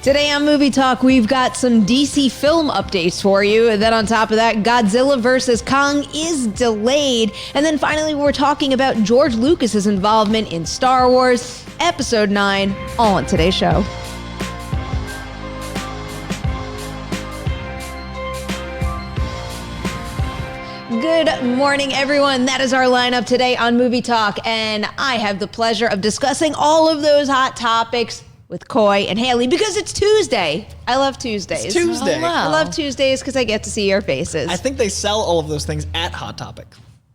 Today on Movie Talk, we've got some DC film updates for you. Then on top of that, Godzilla vs. Kong is delayed. And then finally, we're talking about George Lucas's involvement in Star Wars Episode 9, all on today's show. Good morning, everyone. That is our lineup today on Movie Talk, and I have the pleasure of discussing all of those hot topics with Coy and Haleigh because it's Tuesday. I love Tuesdays. It's Tuesday. Oh, wow. I love Tuesdays because I get to see your faces. I think they sell all of those things at Hot Topic.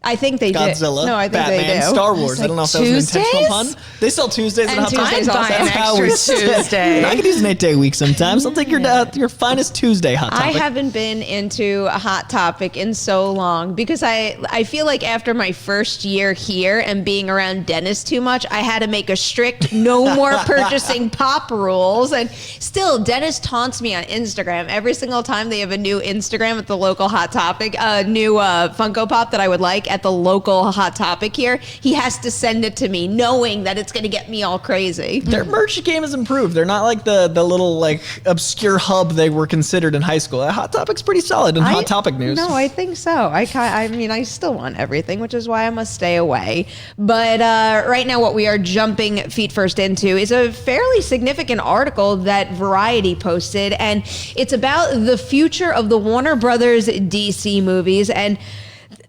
I think they Godzilla, do. No, I think Batman, they do. Star Wars. I don't know if that was an intentional pun. They sell Tuesdays at Hot Topic. Tuesdays also. An extra Tuesday. I could use an 8-day week sometimes. I'll take your finest Tuesday Hot Topic. I haven't been into a Hot Topic in so long because I feel like after my first year here and being around Dennis too much, I had to make a strict no more purchasing pop rules. And still, Dennis taunts me on Instagram every single time they have a new Instagram at the local Hot Topic, a new Funko Pop that I would like at the local Hot Topic here. He has to send it to me knowing that it's going to get me all crazy. Their merch game has improved. They're not like the little like obscure hub they were considered in high school. Hot Topic's pretty solid in Hot Topic news. No, I think so. I mean, I still want everything, which is why I must stay away. But right now what we are jumping feet first into is a fairly significant article that Variety posted, and it's about the future of the Warner Brothers DC movies, and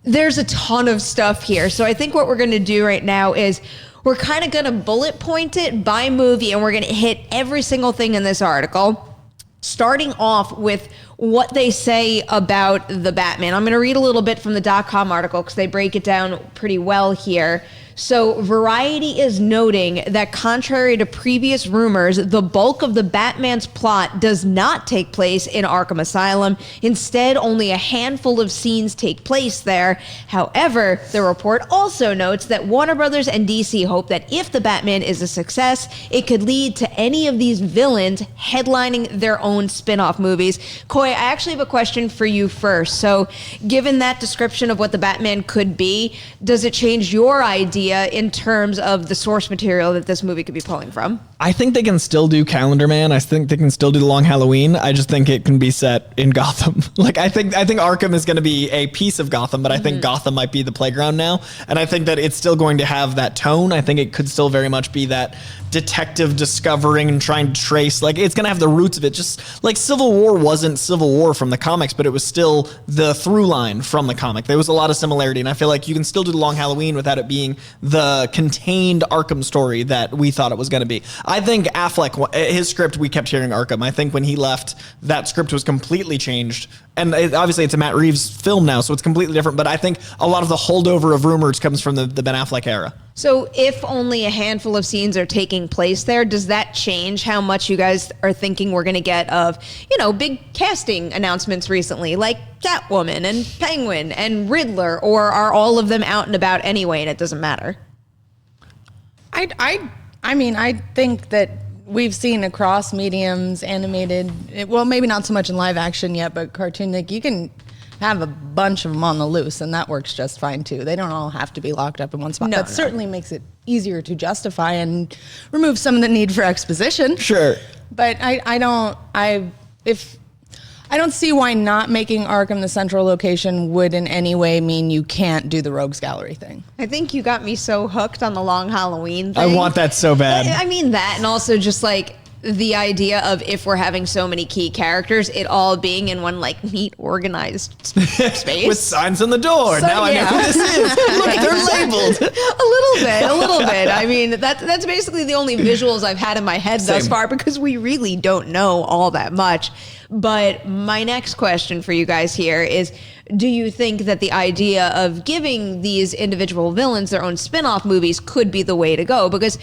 there's a ton of stuff here. So I think what we're going to do right now is we're kind of going to bullet point it by movie, and we're going to hit every single thing in this article, starting off with what they say about the Batman. I'm going to read a little bit from the .com article because they break it down pretty well here. So Variety is noting that contrary to previous rumors, the bulk of the Batman's plot does not take place in Arkham Asylum. Instead, only a handful of scenes take place there. However, the report also notes that Warner Brothers and DC hope that if the Batman is a success, it could lead to any of these villains headlining their own spin-off movies. Coy, I actually have a question for you first. So given that description of what the Batman could be, does it change your idea in terms of the source material that this movie could be pulling from? I think they can still do Calendar Man. I think they can still do The Long Halloween. I just think it can be set in Gotham. Like I think Arkham is going to be a piece of Gotham, but I think Gotham might be the playground now. And I think that it's still going to have that tone. I think it could still very much be that detective discovering and trying to trace. Like it's going to have the roots of it. Just like Civil War wasn't Civil War from the comics, but it was still the through line from the comic. There was a lot of similarity. And I feel like you can still do The Long Halloween without it being the contained Arkham story that we thought it was going to be. I think Affleck, his script, we kept hearing Arkham. I think when he left, that script was completely changed. And obviously it's a Matt Reeves film now, so it's completely different. But I think a lot of the holdover of rumors comes from the Ben Affleck era. So if only a handful of scenes are taking place there, does that change how much you guys are thinking we're going to get of, big casting announcements recently, like Catwoman and Penguin and Riddler, or are all of them out and about anyway and it doesn't matter? I think that we've seen across mediums, animated, well, maybe not so much in live action yet, but cartoon, like you can have a bunch of them on the loose and that works just fine too. They don't all have to be locked up in one spot. That certainly makes it easier to justify and remove some of the need for exposition. Sure. But I don't see why not making Arkham the central location would in any way mean you can't do the Rogues Gallery thing. I think you got me so hooked on the Long Halloween thing. I want that so bad. I mean that, and also just like the idea of if we're having so many key characters, it all being in one like neat organized space. With signs on the door. So, now I know who this is. Look, they're labeled. A little bit. I mean, that's basically the only visuals I've had in my head thus far because we really don't know all that much. But my next question for you guys here is, do you think that the idea of giving these individual villains their own spin-off movies could be the way to go? Because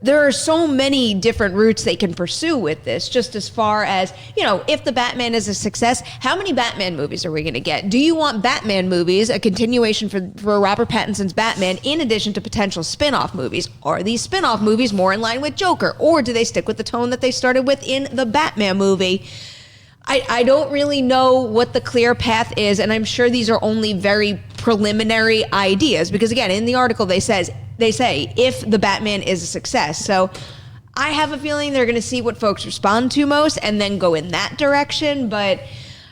there are so many different routes they can pursue with this, just as far as, if the Batman is a success, how many Batman movies are we going to get? Do you want Batman movies, a continuation for Robert Pattinson's Batman, in addition to potential spin-off movies? Are these spin-off movies more in line with Joker? Or do they stick with the tone that they started with in the Batman movie? I don't really know what the clear path is, and I'm sure these are only very preliminary ideas, because again, in the article they say if the Batman is a success. So I have a feeling they're going to see what folks respond to most and then go in that direction. But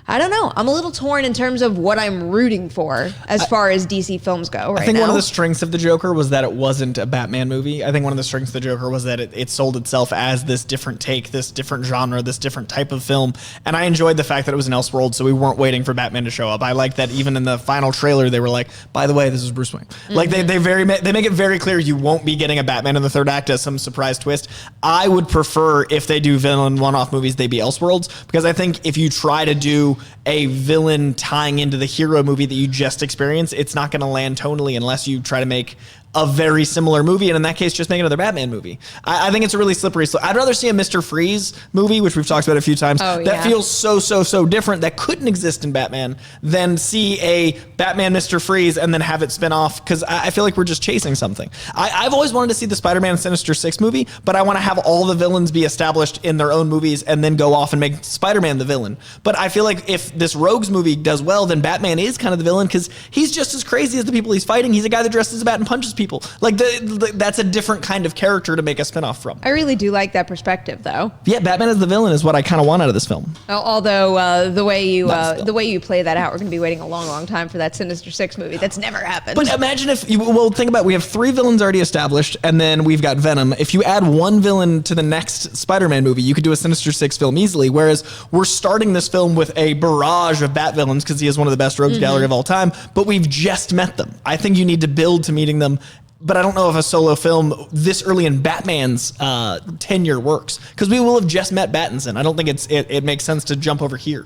I don't know. I'm a little torn in terms of what I'm rooting for as far as DC films go right I think now. one of the strengths of the Joker was that it wasn't a Batman movie. I think one of the strengths of the Joker was that it sold itself as this different take, this different genre, this different type of film. And I enjoyed the fact that it was an Elseworld, so we weren't waiting for Batman to show up. I like that even in the final trailer, they were like, by the way, this is Bruce Wayne. Mm-hmm. Like they make it very clear you won't be getting a Batman in the third act as some surprise twist. I would prefer if they do villain one-off movies, they be Elseworlds, because I think if you try to do a villain tying into the hero movie that you just experienced, it's not going to land tonally unless you try to make a very similar movie, and in that case, just make another Batman movie. I think it's a really slippery slope. I'd rather see a Mr. Freeze movie, which we've talked about a few times, that feels so different, that couldn't exist in Batman, than see a Batman Mr. Freeze and then have it spin off, because I feel like we're just chasing something. I've always wanted to see the Spider-Man Sinister Six movie, but I want to have all the villains be established in their own movies and then go off and make Spider-Man the villain. But I feel like if this Rogues movie does well, then Batman is kind of the villain, because he's just as crazy as the people he's fighting. He's a guy that dresses as a bat and punches people. Like that's a different kind of character to make a spinoff from. I really do like that perspective, though. Yeah, Batman as the villain is what I kind of want out of this film. Although the way you play that out, we're going to be waiting a long time for that Sinister Six movie. That's never happened. But imagine if think about it, we have 3 villains already established, and then we've got Venom. If you add 1 villain to the next Spider-Man movie, you could do a Sinister Six film easily. Whereas we're starting this film with a barrage of Bat villains because he is one of the best rogues gallery of all time, but we've just met them. I think you need to build to meeting them. But I don't know if a solo film this early in Batman's tenure works, because we will have just met Pattinson. I don't think it makes sense to jump over here.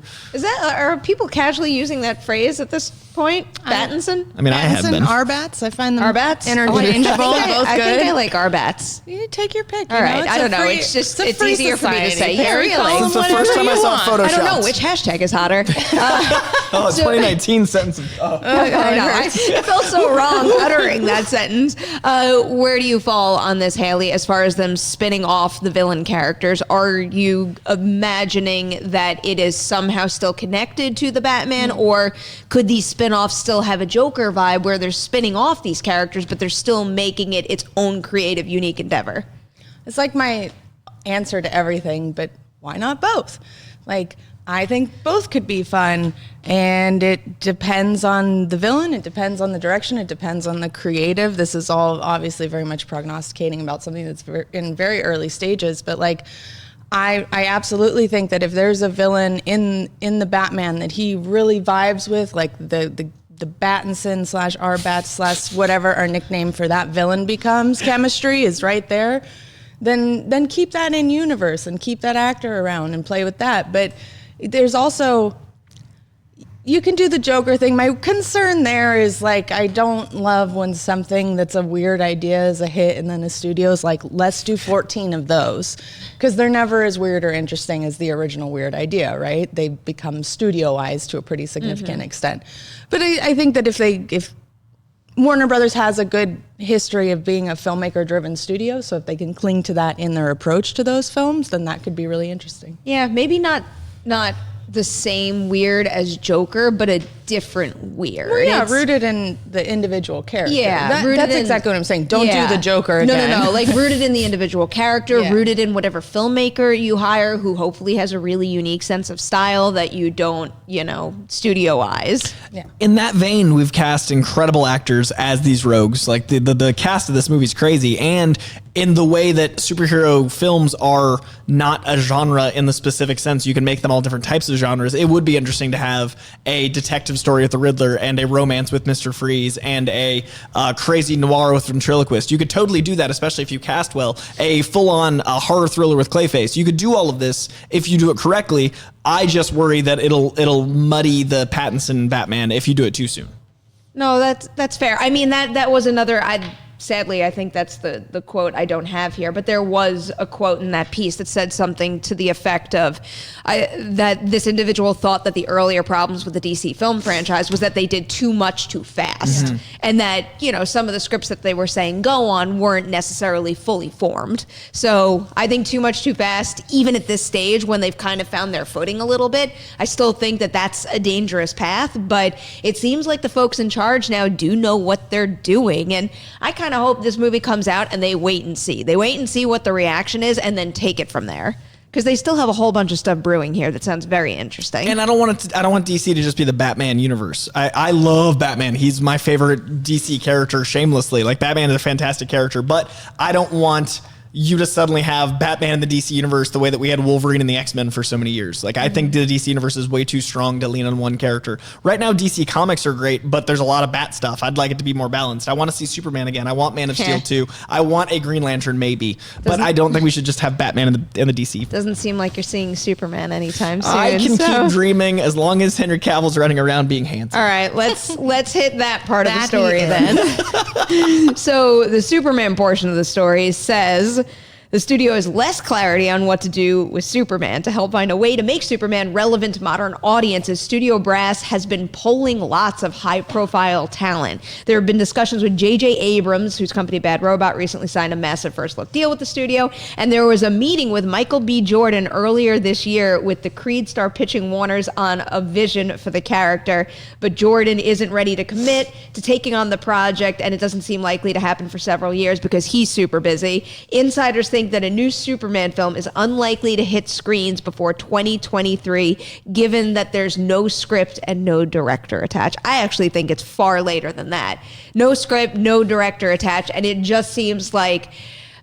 Are people casually using that phrase at this point? Pattinson? I mean, I have been. Arbats. I find them Arbats? interchangeable. Both good. I think I like Arbats. You take your pick. All right. I don't know. It's just it's easier for me to say. Yeah, really. Since the first time I saw Photoshop. I don't know which hashtag is hotter. 2019 sentence. I know. I felt so wrong uttering that sentence. Where do you fall on this, Haleigh, as far as them spinning off the villain characters? Are you imagining that it is somehow still connected to the Batman, or could these spin-offs still have a Joker vibe where they're spinning off these characters, but they're still making it its own creative, unique endeavor? It's like my answer to everything, but why not both? Like, I think both could be fun, and it depends on the villain, it depends on the direction, it depends on the creative. This is all obviously very much prognosticating about something that's in very early stages, but like, I absolutely think that if there's a villain in the Batman that he really vibes with, like the Battinson / Arbats / whatever our nickname for that villain becomes, chemistry is right there, then keep that in universe and keep that actor around and play with that. But there's also, you can do the Joker thing. My concern there is, like, I don't love when something that's a weird idea is a hit and then the studio's like, let's do 14 of those, because they're never as weird or interesting as the original weird idea, right? They become studioized to a pretty significant extent. But I think that if Warner Brothers has a good history of being a filmmaker-driven studio, so if they can cling to that in their approach to those films, then that could be really interesting. Yeah, maybe not the same weird as Joker, but a different weird. Well, yeah, rooted in the individual character. Yeah, that's exactly what I'm saying. Don't do the Joker again. No. Like, rooted in the individual character, rooted in whatever filmmaker you hire, who hopefully has a really unique sense of style that you don't, studioize. Yeah. In that vein, we've cast incredible actors as these rogues. Like, the cast of this movie is crazy, and in the way that superhero films are not a genre in the specific sense, you can make them all different types of genres. It would be interesting to have a detective story with the Riddler and a romance with Mr. Freeze and a crazy noir with ventriloquist. You could totally do that, especially if you cast well. A full-on horror thriller with Clayface. You could do all of this if you do it correctly. I just worry that it'll muddy the Pattinson Batman if you do it too soon. No, that's fair. I mean, that was another. Sadly, I think that's the quote I don't have here, but there was a quote in that piece that said something to the effect of that this individual thought that the earlier problems with the DC film franchise was that they did too much too fast, and that, some of the scripts that they were saying go on weren't necessarily fully formed. So I think too much too fast, even at this stage when they've kind of found their footing a little bit, I still think that that's a dangerous path, but it seems like the folks in charge now do know what they're doing, and I kind kind of hope this movie comes out and they wait and see. They wait and see what the reaction is and then take it from there. Because they still have a whole bunch of stuff brewing here that sounds very interesting. And I don't want DC to just be the Batman universe. I love Batman. He's my favorite DC character, shamelessly. Like, Batman is a fantastic character, but I don't want you to suddenly have Batman in the DC universe the way that we had Wolverine in the X-Men for so many years. Like, I think the DC universe is way too strong to lean on one character. Right now, DC Comics are great, but there's a lot of Bat stuff. I'd like it to be more balanced. I want to see Superman again. I want Man of Steel 2. I want a Green Lantern, maybe. But I don't think we should just have Batman in the DC. Doesn't seem like you're seeing Superman anytime soon. I can keep dreaming as long as Henry Cavill's running around being handsome. All right, let's hit that part of the story then. So the Superman portion of the story says the studio has less clarity on what to do with Superman. To help find a way to make Superman relevant to modern audiences, Studio Brass has been polling lots of high-profile talent. There have been discussions with J.J. Abrams, whose company Bad Robot recently signed a massive first-look deal with the studio, and there was a meeting with Michael B. Jordan earlier this year with the Creed star pitching Warner's on a vision for the character, but Jordan isn't ready to commit to taking on the project, and it doesn't seem likely to happen for several years because he's super busy. Insiders think that a new Superman film is unlikely to hit screens before 2023, given that there's no script and no director attached. I actually think it's far later than that. No script, no director attached, and it just seems like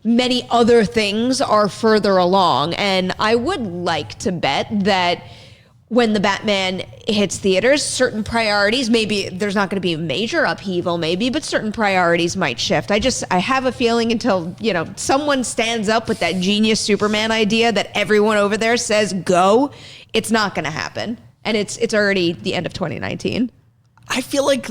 many other things are further along. And I would like to bet that when the Batman hits theaters, certain priorities, maybe there's not going to be a major upheaval, maybe, but certain priorities might shift. I have a feeling until, someone stands up with that genius Superman idea that everyone over there says go, it's not going to happen. And it's already the end of 2019. I feel like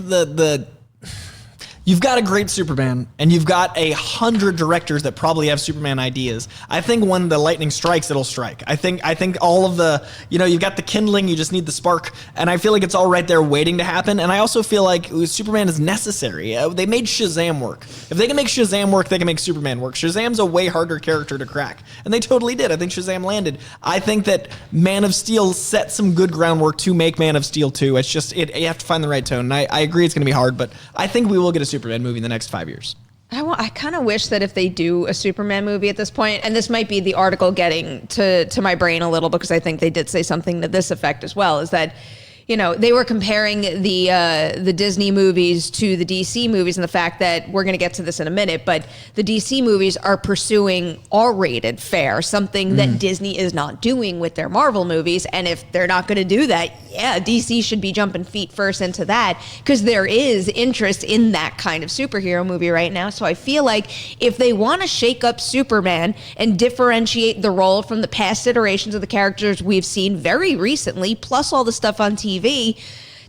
you've got a great Superman, and you've got 100 directors that probably have Superman ideas. I think when the lightning strikes, it'll strike. I think all of the, you've got the kindling, you just need the spark, and I feel like it's all right there waiting to happen. And I also feel like Superman is necessary. They made Shazam work. If they can make Shazam work, they can make Superman work. Shazam's a way harder character to crack, and they totally did. I think Shazam landed. I think that Man of Steel set some good groundwork to make Man of Steel 2. It's just, you have to find the right tone, and I agree it's going to be hard, but I think we will get a Superman movie in the next 5 years. I kind of wish that if they do a Superman movie at this point, and this might be the article getting to my brain a little, because I think they did say something to this effect as well, is that they were comparing the Disney movies to the DC movies, and the fact that we're going to get to this in a minute, but the DC movies are pursuing R-rated fare, something that Disney is not doing with their Marvel movies. And if they're not going to do that, yeah, DC should be jumping feet first into that, because there is interest in that kind of superhero movie right now. So I feel like if they want to shake up Superman and differentiate the role from the past iterations of the characters we've seen very recently, plus all the stuff on TV,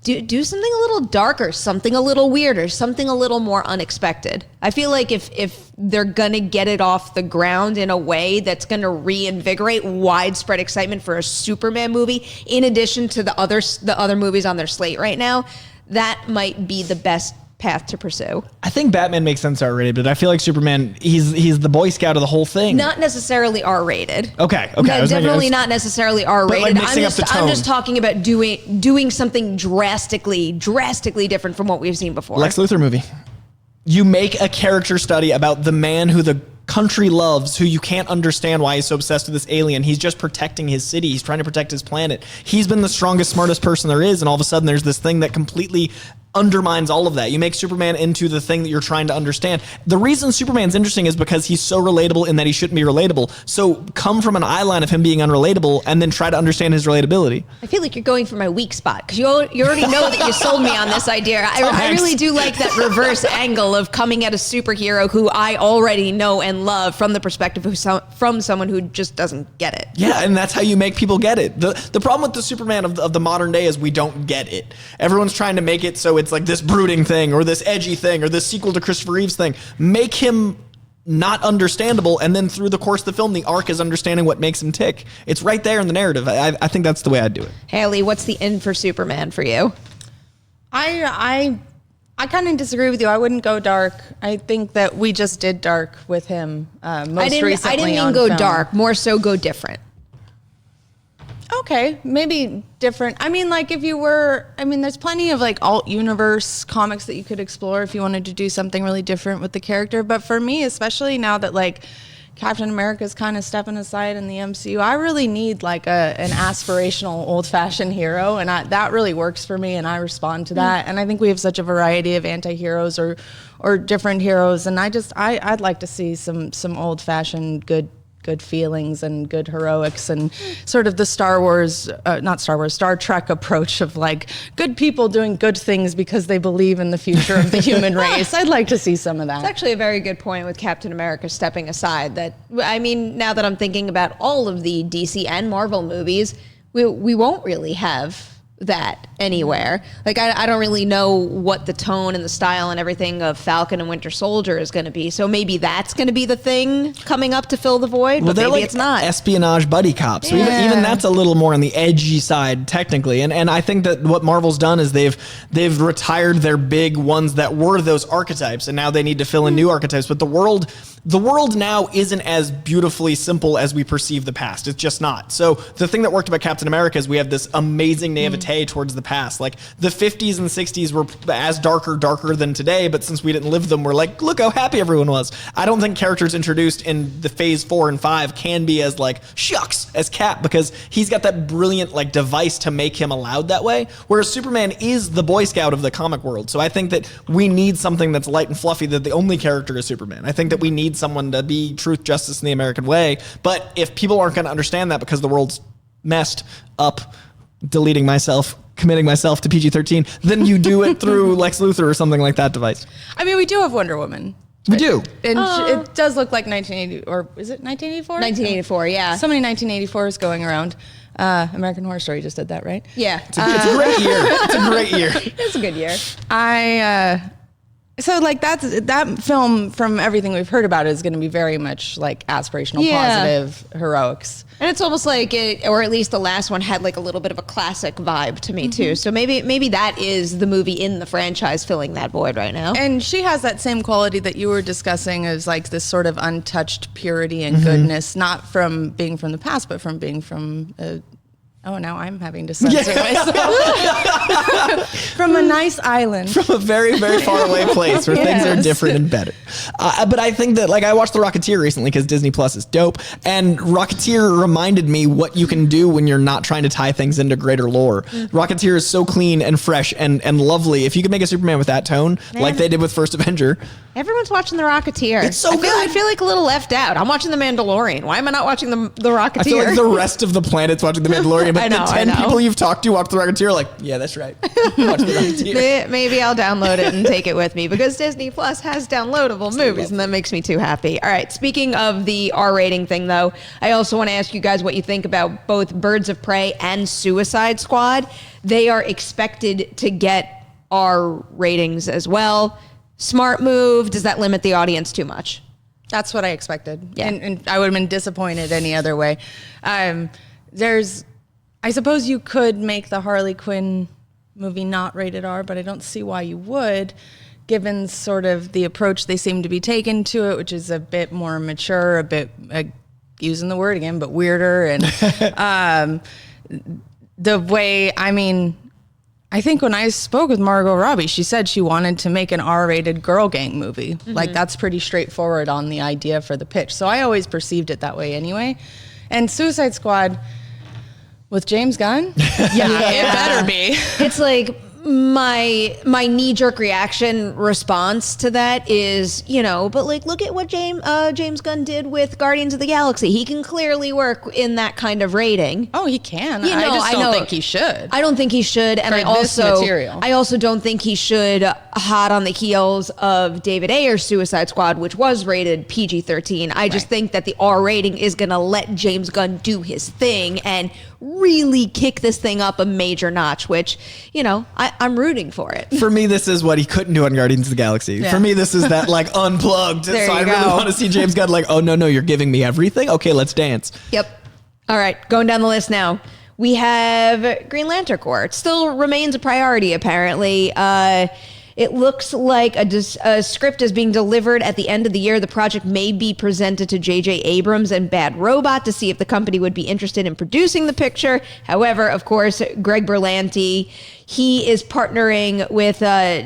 do something a little darker, something a little weirder, something a little more unexpected. I feel like if they're gonna get it off the ground in a way that's gonna reinvigorate widespread excitement for a Superman movie, in addition to the other movies on their slate right now, that might be the best path to pursue. I think Batman makes sense R-rated, but I feel like Superman, he's the Boy Scout of the whole thing. Not necessarily R-rated. Okay. No, definitely not necessarily R-rated. Like, I'm just talking about doing something drastically different from what we've seen before. Lex Luthor movie. You make a character study about the man who the country loves, who you can't understand why he's so obsessed with this alien. He's just protecting his city. He's trying to protect his planet. He's been the strongest, smartest person there is, and all of a sudden there's this thing that completely undermines all of that. You make Superman into the thing that you're trying to understand. The reason Superman's interesting is because he's so relatable in that he shouldn't be relatable. So come from an eye line of him being unrelatable and then try to understand his relatability. I feel like you're going for my weak spot, because you already know that you sold me on this idea. I really do like that reverse angle of coming at a superhero who I already know and love from the perspective of from someone who just doesn't get it. Yeah, and that's how you make people get it. The problem with the Superman of the modern day is we don't get it. Everyone's trying to make it so it's like this brooding thing or this edgy thing or this sequel to Christopher Reeve's thing. Make him not understandable, and then through the course of the film, the arc is understanding what makes him tick. It's right there in the narrative. I think that's the way I'd do it. Haleigh, what's the end for Superman for you? I kind of disagree with you. I wouldn't go dark. I think that we just did dark with him recently. I didn't mean go dark, more so go different. Okay, maybe different. I mean, like there's plenty of like alt universe comics that you could explore if you wanted to do something really different with the character. But for me, especially now that like Captain America's kind of stepping aside in the MCU, I really need like an aspirational old-fashioned hero, and that really works for me, and I respond to that. And I think we have such a variety of anti-heroes or different heroes, and I'd like to see some old-fashioned good feelings and good heroics, and sort of the Star Trek approach of like good people doing good things because they believe in the future of the human race. I'd like to see some of that. It's actually a very good point with Captain America stepping aside. Now that I'm thinking about all of the DC and Marvel movies, we won't really have that anywhere. Like I don't really know what the tone and the style and everything of Falcon and Winter Soldier is going to be. So maybe that's going to be the thing coming up to fill the void. But maybe like it's not. Espionage buddy cops. So Yeah. even that's a little more on the edgy side technically. And I think that what Marvel's done is they've retired their big ones that were those archetypes, and now they need to fill in new archetypes. But the world now isn't as beautifully simple as we perceive the past. It's just not. So the thing that worked about Captain America is we have this amazing naivete towards the past. Like the 50s and 60s were as darker than today, but since we didn't live them, we're like, look how happy everyone was. I don't think characters introduced in the phase 4 and 5 can be as like shucks as Cap, because he's got that brilliant like device to make him allowed that way. Whereas Superman is the Boy Scout of the comic world. So I think that we need something that's light and fluffy, that the only character is Superman. I think that we need someone to be truth, justice, in the American way. But if people aren't going to understand that because the world's messed up, committing myself to PG-13, then you do it through Lex Luthor or something like that device. I mean, we do have Wonder Woman. We do. And it does look like 1980, or is it 1984? 1984, yeah. So many 1984s going around. American Horror Story just did that, right? Yeah. It's a great year. It's a great year. It's a good year. So like that film, from everything we've heard about it, is going to be very much like aspirational, positive heroics. And it's almost like it, or at least the last one had like a little bit of a classic vibe to me too. So maybe that is the movie in the franchise filling that void right now. And she has that same quality that you were discussing, as like this sort of untouched purity and goodness, not from being from the past, but from being from now I'm having to censor myself. From a nice island. From a very, very far away place where things are different and better. But I think that, like, I watched The Rocketeer recently because Disney Plus is dope. And Rocketeer reminded me what you can do when you're not trying to tie things into greater lore. Rocketeer is so clean and fresh and lovely. If you could make a Superman with that tone, like they did with First Avenger. Everyone's watching The Rocketeer. It's so good. I feel like a little left out. I'm watching The Mandalorian. Why am I not watching The Rocketeer? I feel like the rest of the planet's watching The Mandalorian, but I know, the 10 I know. people you've talked to watch The Rocketeer are like, yeah, that's right. Watch The Rocketeer. Maybe I'll download it and take it with me, because Disney Plus has downloadable movies, and that makes me too happy. All right, speaking of the R rating thing, though, I also want to ask you guys what you think about both Birds of Prey and Suicide Squad. They are expected to get R ratings as well. Smart move. Does that limit the audience too much? That's what I expected. Yeah. And I would have been disappointed any other way. I suppose you could make the Harley Quinn movie not rated R, but I don't see why you would, given sort of the approach they seem to be taking to it, which is a bit more mature, a bit, using the word again, but weirder. And the way, I think when I spoke with Margot Robbie, she said she wanted to make an R-rated girl gang movie. Like, that's pretty straightforward on the idea for the pitch. So I always perceived it that way anyway. And Suicide Squad with James Gunn? It better be. It's like my knee-jerk reaction response to that is, but like, look at what James Gunn did with Guardians of the Galaxy. He can clearly work in that kind of rating. Oh, he can. I just don't think he should. I don't think he should, and For this material. I also don't think he should, hot on the heels of David Ayer's Suicide Squad, which was rated PG-13. I just think that the R rating is going to let James Gunn do his thing and really kick this thing up a major notch, which, I'm rooting for it. For me, this is what he couldn't do on Guardians of the Galaxy. Yeah. For me, this is that like unplugged. There so you I really go. want to see James Gunn like, oh no, you're giving me everything? Okay, let's dance. Yep. All right, going down the list now. We have Green Lantern Corps. It still remains a priority, apparently. It looks like a script is being delivered at the end of the year. The project may be presented to J.J. Abrams and Bad Robot to see if the company would be interested in producing the picture. However, of course, Greg Berlanti, he is partnering with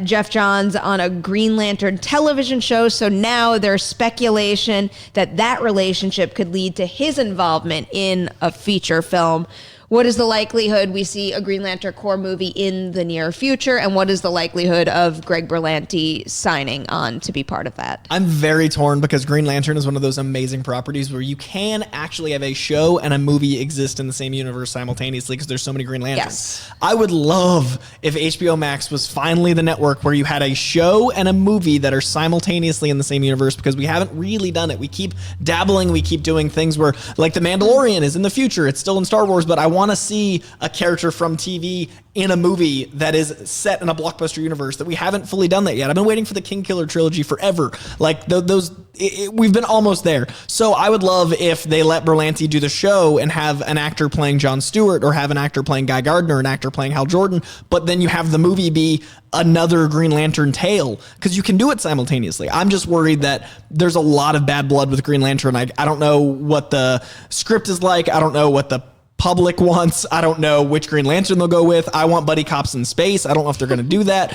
Jeff Johns on a Green Lantern television show. So now there's speculation that that relationship could lead to his involvement in a feature film. What is the likelihood we see a Green Lantern Corps movie in the near future? And what is the likelihood of Greg Berlanti signing on to be part of that? I'm very torn because Green Lantern is one of those amazing properties where you can actually have a show and a movie exist in the same universe simultaneously because there's so many Green Lanterns. Yes. I would love if HBO Max was finally the network where you had a show and a movie that are simultaneously in the same universe, because we haven't really done it. We keep dabbling, we keep doing things where, like, The Mandalorian is in the future, it's still in Star Wars, but I want to see a character from TV in a movie that is set in a blockbuster universe that we haven't fully done that yet. I've been waiting for the King Killer trilogy forever. Like we've been almost there. So I would love if they let Berlanti do the show and have an actor playing Jon Stewart, or have an actor playing Guy Gardner, an actor playing Hal Jordan, but then you have the movie be another Green Lantern tale, because you can do it simultaneously. I'm just worried that there's a lot of bad blood with Green Lantern. I don't know what the script is like. I don't know what the public wants. I don't know which Green Lantern they'll go with. I want buddy cops in space. I don't know if they're going to do that.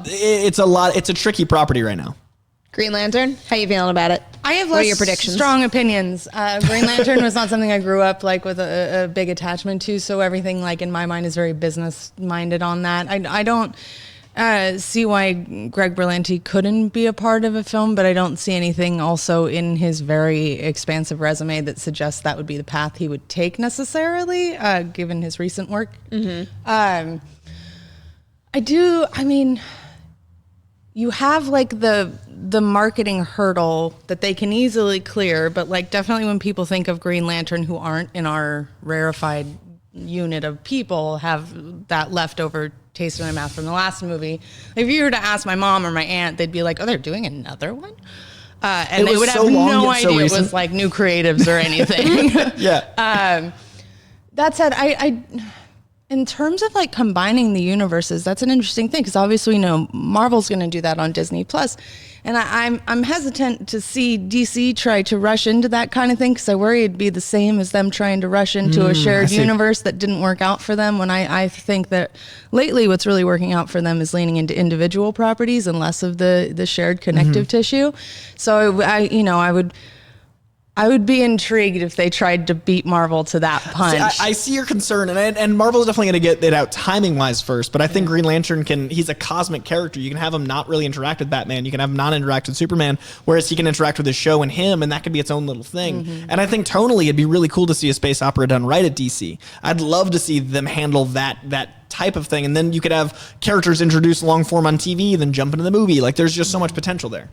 It's a tricky property right now. Green Lantern, how you feeling about it? I have What are less your predictions? strong opinions. Green Lantern was not something I grew up like with a big attachment to, so everything like in my mind is very business minded on that. I don't see why Greg Berlanti couldn't be a part of a film, but I don't see anything also in his very expansive resume that suggests that would be the path he would take necessarily, given his recent work. I mean, you have like the marketing hurdle that they can easily clear, but like definitely when people think of Green Lantern who aren't in our rarefied unit of people have that leftover taste in my mouth from the last movie. If you were to ask my mom or my aunt, they'd be like, "Oh, they're doing another one," and they would have no idea it was like new creatives or anything. Yeah. That said, I in terms of like combining the universes, that's an interesting thing, because obviously we know Marvel's going to do that on Disney Plus, and I'm hesitant to see DC try to rush into that kind of thing, because I worry it'd be the same as them trying to rush into a shared universe that didn't work out for them. When I think that lately what's really working out for them is leaning into individual properties and less of the shared connective tissue. So I would be intrigued if they tried to beat Marvel to that punch. See, I see your concern, and Marvel's definitely going to get it out timing-wise first, but I think Green Lantern he's a cosmic character. You can have him not really interact with Batman. You can have him not interact with Superman, whereas he can interact with his show and him, and that could be its own little thing. And I think tonally, it'd be really cool to see a space opera done right at DC. I'd love to see them handle that type of thing, and then you could have characters introduced long form on TV, then jump into the movie. Like, there's just so much potential there.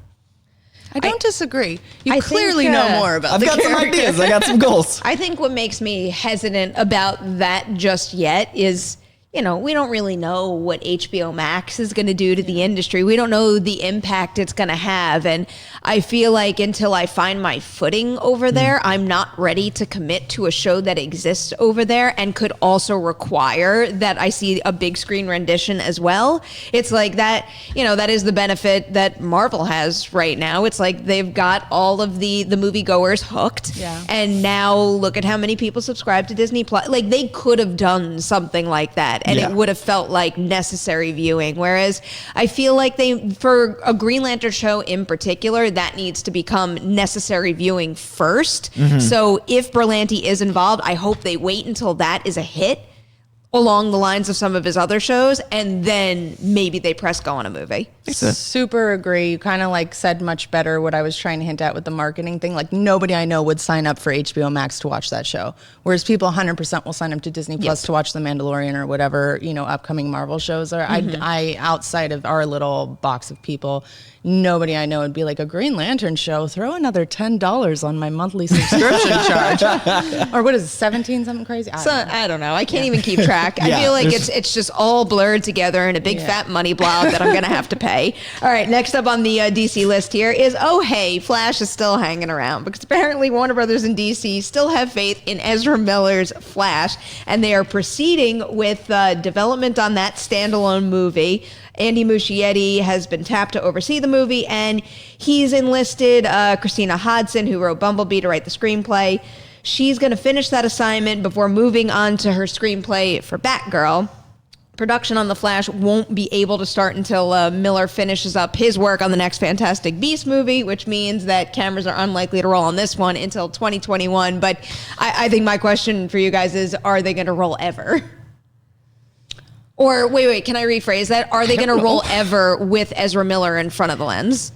I don't disagree. You I clearly think, know more about I've the got character. some ideas. I got some goals. I think what makes me hesitant about that just yet is, we don't really know what HBO Max is going to do to the industry. We don't know the impact it's going to have. And I feel like until I find my footing over there, I'm not ready to commit to a show that exists over there and could also require that I see a big screen rendition as well. It's like that, that is the benefit that Marvel has right now. It's like they've got all of the moviegoers hooked. Yeah. And now look at how many people subscribe to Disney Plus. Like, they could have done something like that, and it would have felt like necessary viewing. Whereas I feel like for a Green Lantern show in particular, that needs to become necessary viewing first. So if Berlanti is involved, I hope they wait until that is a hit along the lines of some of his other shows, and then maybe they press go on a movie. Super agree. You kind of like said much better what I was trying to hint at with the marketing thing. Like, nobody I know would sign up for HBO Max to watch that show, whereas people 100% will sign up to Disney Plus to watch The Mandalorian or whatever upcoming Marvel shows are. I outside of our little box of people, nobody I know would be like, a Green Lantern show, throw another $10 on my monthly subscription charge. Or what is it, 17 something crazy? I don't know. I can't even keep track. I feel like it's just all blurred together in a big fat money blob that I'm going to have to pay. hey. All right, next up on the DC list here is, oh, hey, Flash is still hanging around because apparently Warner Brothers and DC still have faith in Ezra Miller's Flash, and they are proceeding with development on that standalone movie. Andy Muschietti has been tapped to oversee the movie, and he's enlisted Christina Hodson, who wrote Bumblebee, to write the screenplay. She's going to finish that assignment before moving on to her screenplay for Batgirl. Production on The Flash won't be able to start until Miller finishes up his work on the next Fantastic Beasts movie, which means that cameras are unlikely to roll on this one until 2021. But I think my question for you guys is, are they going to roll ever? Or wait, can I rephrase that? Are they going to roll ever with Ezra Miller in front of the lens?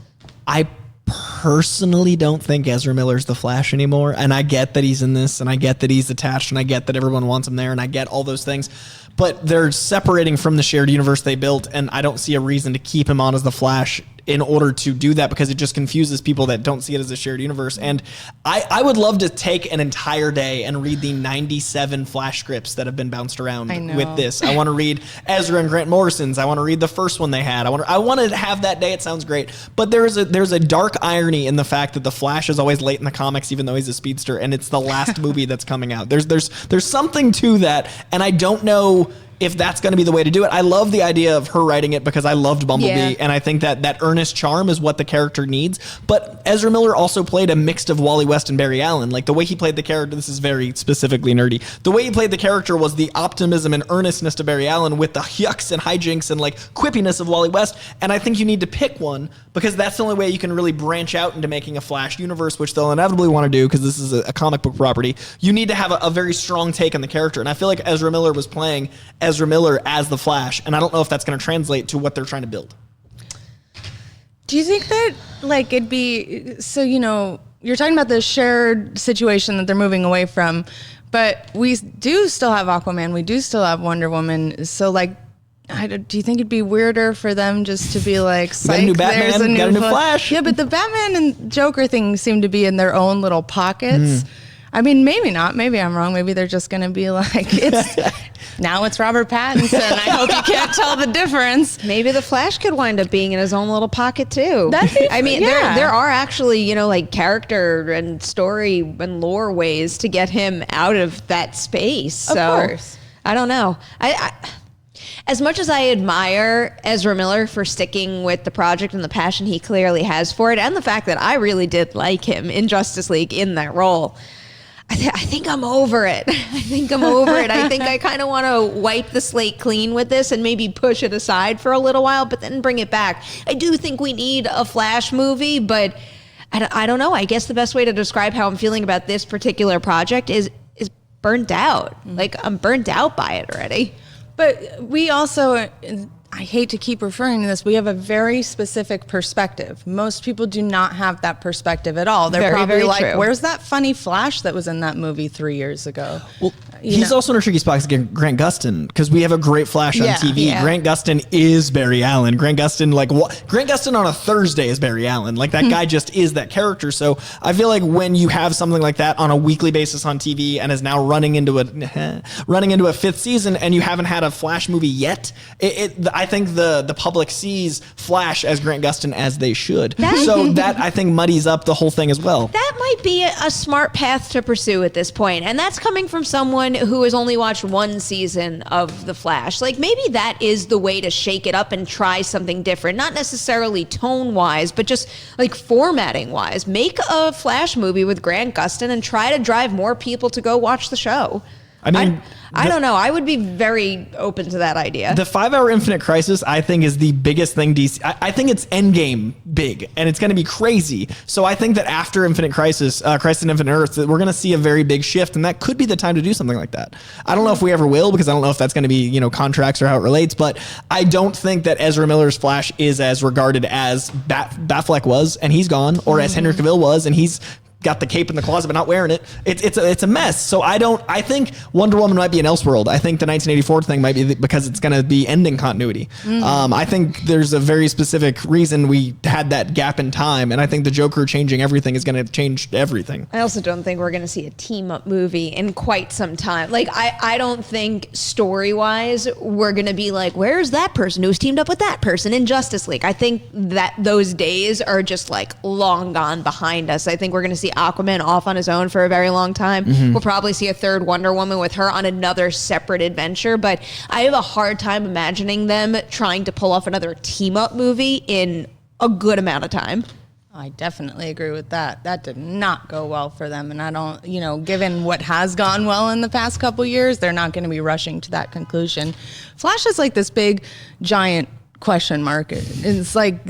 I personally don't think Ezra Miller's the Flash anymore. And I get that he's in this, and I get that he's attached, and I get that everyone wants him there, and I get all those things. But they're separating from the shared universe they built, and I don't see a reason to keep him on as the Flash in order to do that, because it just confuses people that don't see it as a shared universe. And I would love to take an entire day and read the 97 Flash scripts that have been bounced around with this. I want to read Ezra and Grant Morrison's. I want to read the first one they had. I want to have that day. It sounds great. But there's a dark irony in the fact that the Flash is always late in the comics, even though he's a speedster, and it's the last movie that's coming out. There's something to that, and I don't know if that's going to be the way to do it. I love the idea of her writing it because I loved Bumblebee, and I think that earnest charm is what the character needs. But Ezra Miller also played a mix of Wally West and Barry Allen. Like, the way he played the character, this is very specifically nerdy, the way he played the character was the optimism and earnestness to Barry Allen with the yucks and hijinks and like quippiness of Wally West. And I think you need to pick one, because that's the only way you can really branch out into making a Flash universe, which they'll inevitably want to do because this is a comic book property. You need to have a very strong take on the character. And I feel like Ezra Miller was playing Ezra Miller as the Flash, and I don't know if that's going to translate to what they're trying to build. Do you think that, like, it'd be, so, you know, you're talking about the shared situation that they're moving away from, but we do still have Aquaman, we do still have Wonder Woman, so, like, do you think it'd be weirder for them just to be like, psych, got a new Batman, there's a new, got a new Flash? Yeah, but the Batman and Joker thing seem to be in their own little pockets. I mean, maybe not. Maybe I'm wrong. Maybe they're just going to be like, now it's Robert Pattinson. I hope you can't tell the difference. Maybe the Flash could wind up being in his own little pocket too. I mean, there are actually, you know, like character and story and lore ways to get him out of that space. Of course. I don't know. I as much as I admire Ezra Miller for sticking with the project and the passion he clearly has for it, and the fact that I really did like him in Justice League in that role, I think I'm over it. I think I kind of want to wipe the slate clean with this and maybe push it aside for a little while, but then bring it back. I do think we need a Flash movie, but I don't know. I guess the best way to describe how I'm feeling about this particular project is burnt out. Like, I'm burnt out by it already. But we also, I hate to keep referring to this, we have a very specific perspective. Most people do not have that perspective at all. They're very, probably very like, true. Where's that funny Flash that was in that movie 3 years ago? Well, he's also in a tricky spot against Grant Gustin, because we have a great Flash on TV. Yeah. Grant Gustin is Barry Allen. Grant Gustin on a Thursday is Barry Allen. Like, that guy just is that character. So I feel like when you have something like that on a weekly basis on TV and is now running into a fifth season, and you haven't had a Flash movie yet, I think the public sees Flash as Grant Gustin as they should. So that, I think, muddies up the whole thing as well. That might be a smart path to pursue at this point. And that's coming from someone who has only watched one season of The Flash. Like, maybe that is the way to shake it up and try something different. Not necessarily tone-wise, but just like formatting-wise. Make a Flash movie with Grant Gustin and try to drive more people to go watch the show. I mean, I don't know. I would be very open to that idea. The 5-hour Infinite Crisis, I think, is the biggest thing DC. I think it's Endgame big, and it's going to be crazy. So I think that after Infinite Crisis, Crisis on Infinite Earths, that we're going to see a very big shift, and that could be the time to do something like that. I don't know if we ever will, because I don't know if that's going to be, you know, contracts or how it relates, but I don't think that Ezra Miller's Flash is as regarded as Batfleck was, and he's gone, or as Henry Cavill was, and he's got the cape in the closet but not wearing it. It's a mess. So I think Wonder Woman might be an Elseworld. I think the 1984 thing might be because it's going to be ending continuity. I think there's a very specific reason we had that gap in time, and I think the Joker changing everything is going to change everything. I also don't think we're going to see a team up movie in quite some time. Like, I don't think story wise we're going to be like, where's that person who's teamed up with that person in Justice League? I think that those days are just like long gone behind us. I think we're going to see Aquaman off on his own for a very long time. We'll probably see a third Wonder Woman with her on another separate adventure, but I have a hard time imagining them trying to pull off another team up movie in a good amount of time. I definitely agree with that. That did not go well for them. And I don't, given what has gone well in the past couple years, they're not going to be rushing to that conclusion. Flash is like this big, giant question mark. It's like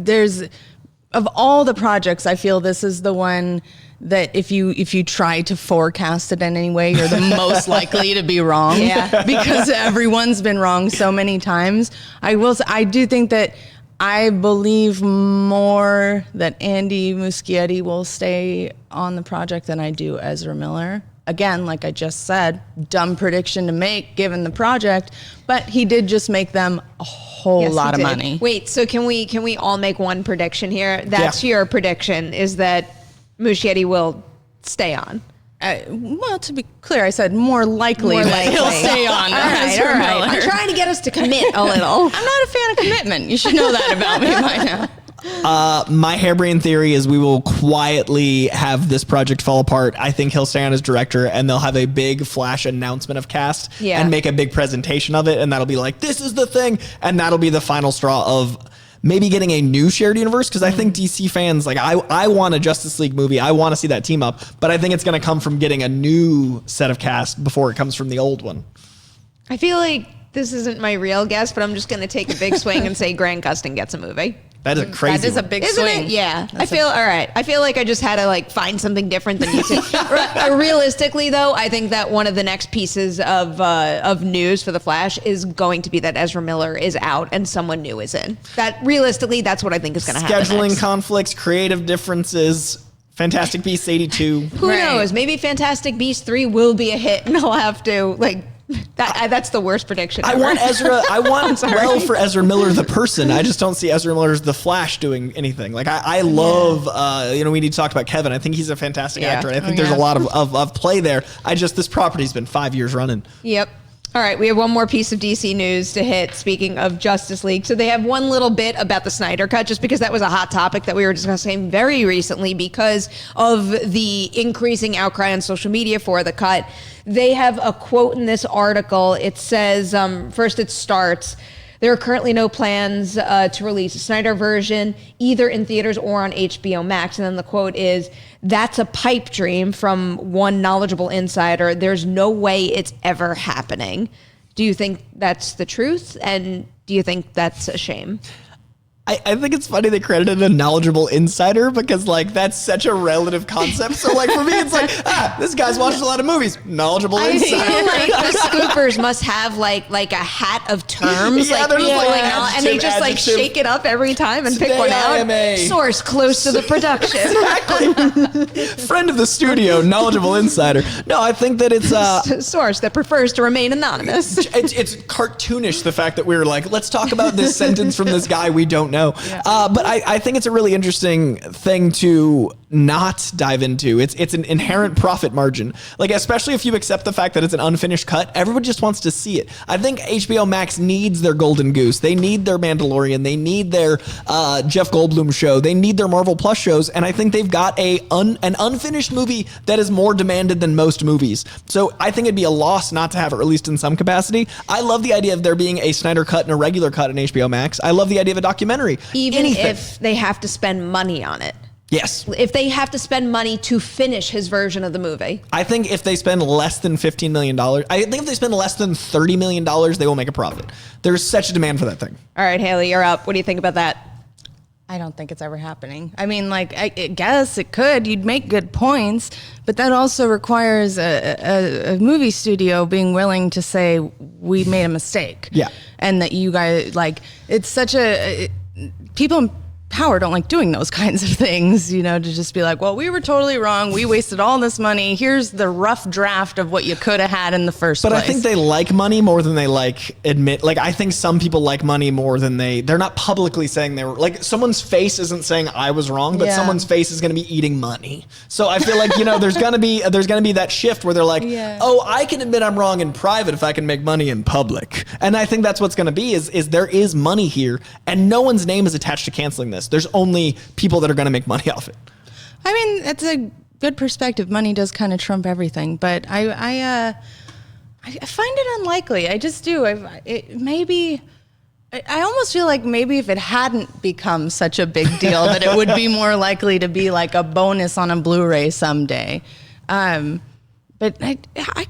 of all the projects, I feel this is the one that if you try to forecast it in any way, you're the most likely to be wrong. Yeah. Because everyone's been wrong so many times. I do think that I believe more that Andy Muschietti will stay on the project than I do Ezra Miller. Again, like I just said, dumb prediction to make given the project, but he did just make them a whole lot of money. Wait, so can we all make one prediction here? That's your prediction, is that Muschietti will stay on. Well, to be clear, I said more likely that he'll stay on. All right. I'm trying to get us to commit a little. I'm not a fan of commitment. You should know that about me by now. My harebrained theory is we will quietly have this project fall apart. I think he'll stay on as director, and they'll have a big flash announcement of cast and make a big presentation of it, and that'll be like, this is the thing, and that'll be the final straw of maybe getting a new shared universe, because I think DC fans, like, I want a Justice League movie. I want to see that team up, but I think it's going to come from getting a new set of cast before it comes from the old one. I feel like this isn't my real guess, but I'm just going to take a big swing and say Grant Gustin gets a movie. That is a crazy. That is a big swing. It? Yeah. I feel all right. I feel like I just had to find something different than you two. Realistically, though, I think that one of the next pieces of news for the Flash is going to be that Ezra Miller is out and someone new is in. That realistically, that's what I think is going to happen. Scheduling next. conflicts, creative differences. Fantastic Beasts 82. Who knows? Maybe Fantastic Beasts 3 will be a hit, and I'll have to that's the worst prediction ever. I want well for Ezra Miller the person. I just don't see Ezra Miller as the Flash doing anything. Like I love we need to talk about Kevin. I think he's a fantastic actor, and I think there's a lot of play there. This property's been 5 years running. Yep. All right, we have one more piece of DC news to hit, speaking of Justice League. So they have one little bit about the Snyder Cut, just because that was a hot topic that we were discussing very recently because of the increasing outcry on social media for the cut. They have a quote in this article. It says, first it starts, there are currently no plans to release a Snyder version, either in theaters or on HBO Max. And then the quote is, that's a pipe dream from one knowledgeable insider. There's no way it's ever happening. Do you think that's the truth? And do you think that's a shame? I think it's funny they credited a knowledgeable insider because that's such a relative concept. So for me, it's this guy's watched a lot of movies. Knowledgeable insider. I feel like the scoopers must have like a hat of terms. They're just and they just shake it up every time and pick one out. Source close to the production. Exactly. Friend of the studio, knowledgeable insider. No, I think that it's source that prefers to remain anonymous. It's cartoonish, the fact that we were let's talk about this sentence from this guy we don't know. Yeah. But I think it's a really interesting thing to not dive into. It's an inherent profit margin. Especially if you accept the fact that it's an unfinished cut, everybody just wants to see it. I think HBO Max needs their Golden Goose. They need their Mandalorian. They need their Jeff Goldblum show. They need their Marvel Plus shows. And I think they've got an unfinished movie that is more demanded than most movies. So I think it'd be a loss not to have it released in some capacity. I love the idea of there being a Snyder cut and a regular cut in HBO Max. I love the idea of a documentary. Even if they have to spend money on it. Yes. If they have to spend money to finish his version of the movie. I think if they spend less than $15 million, I think if they spend less than $30 million, they will make a profit. There's such a demand for that thing. All right, Haleigh, you're up. What do you think about that? I don't think it's ever happening. I mean, I guess it could. You'd make good points, but that also requires a movie studio being willing to say, we made a mistake. Yeah. And that you guys, it's such people in power don't like doing those kinds of things, to just be like, well, we were totally wrong. We wasted all this money. Here's the rough draft of what you could have had in the first place. But I think they like money more than they admit. I think some people like money more than they're not publicly saying they were, someone's face isn't saying I was wrong, but someone's face is going to be eating money. So I feel like, there's going to be that shift where they're like, oh, I can admit I'm wrong in private if I can make money in public. And I think that's what's going to be is there is money here and no one's name is attached to canceling this. There's only people that are going to make money off it. I mean, that's a good perspective. Money does kind of trump everything, but I find it unlikely. I just do. I almost feel like maybe if it hadn't become such a big deal, that it would be more likely to be like a bonus on a Blu-ray someday. But I